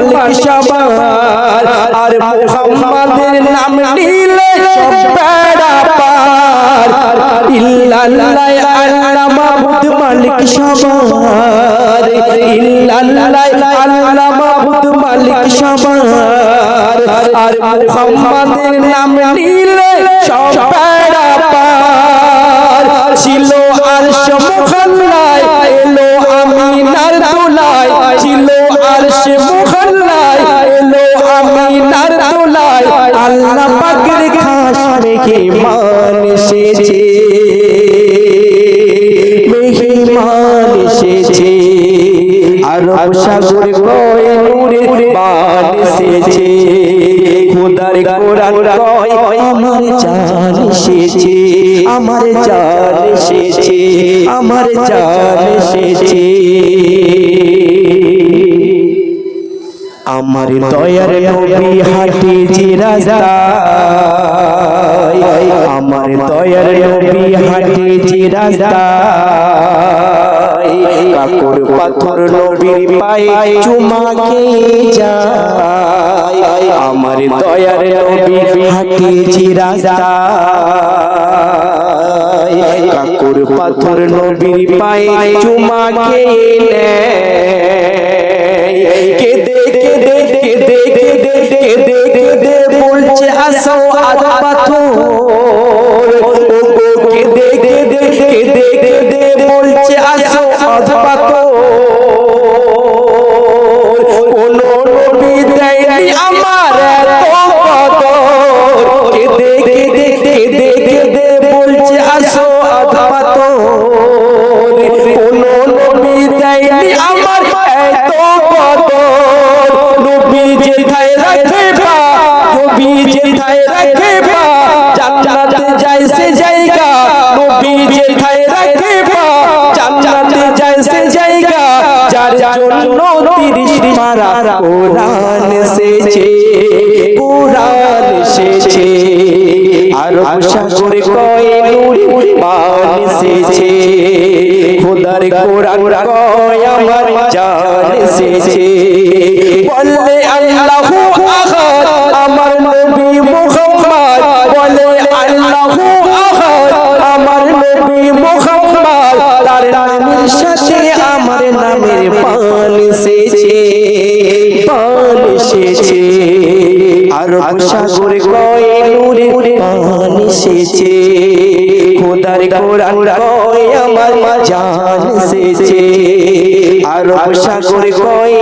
মালিক সবার আর মুহাম্মাদের নাম নিলে সব বেড়া পার ইল্লাল্লাহ আল্লাহ মাবুদ মালিক সবার ইল্লাল্লাহ আল্লাহ মাবুদ মালিক সবার আর মুহাম্মাদের নাম নিলে সব বেড়া পার ছিল আরশ মুখাল্লায় এলো আমিনার দোলায় ছিল আরশ মুখাল্লায় এলো আমিনার দোলায় আল্লাহ পাকের খাস মেহমান এসেছে মেহমান এসেছে আরব সাগর কয় নূরের বান এসেছে খোদার কোরআন কয় আমার জান এসেছে আমার জান এসেছে আমার জান এসেছে আমার দয়ার নবী হাঁটে যে রাস্তায় আমার দয়ার নবী হাঁটে যে রাস্তায় কাকর পাথর নবীর পায়ে চুমা খেয়ে যায় আমার দয়ার নবী হাঁটে যে রাস্তায় কাকর পাথর নবীর পায়ে চুমা খেয়ে নেয় কেঁদে কেঁদে কেঁদে কেঁদে কেঁদে কেঁদে বলছে আসো আজ পাথর কেঁদে কেঁদে কেঁদে কেঁদে বলছে আসো আজ পাথর কোন নবী দেয়নি আমার এত কদর কেঁদে কেঁদে কেঁদে কেঁদে বলছে আসো আজ পাথর কোন নবী দেয়নি আমার এত কদর নবী যেথায় রাখে পা নবী যেথায় রাখে পা জান্নাতে যায় সে জায়গা নবী যেথায় রাখে পা জান্নাতে যায় সে জায়গা যার জন্য 30 পারা কোরআন এসেছে কোরআন এসেছে আরব সাগর কয় নূরের বান এসেছে খোদার কোরআন কয় আমার জান এসেছে বলে আল্লাহু আহাদ আমার নবী মুহাম্মদ বলে আল্লাহু আহাদ আমার নবী মুহাম্মদ তার নামের সাথে আমার নামের পান এসেছে আরব সাগর কয় নূরের পান এসেছে খোদার কোরআন কয় আমার জান এসেছে আরব সাগর কয়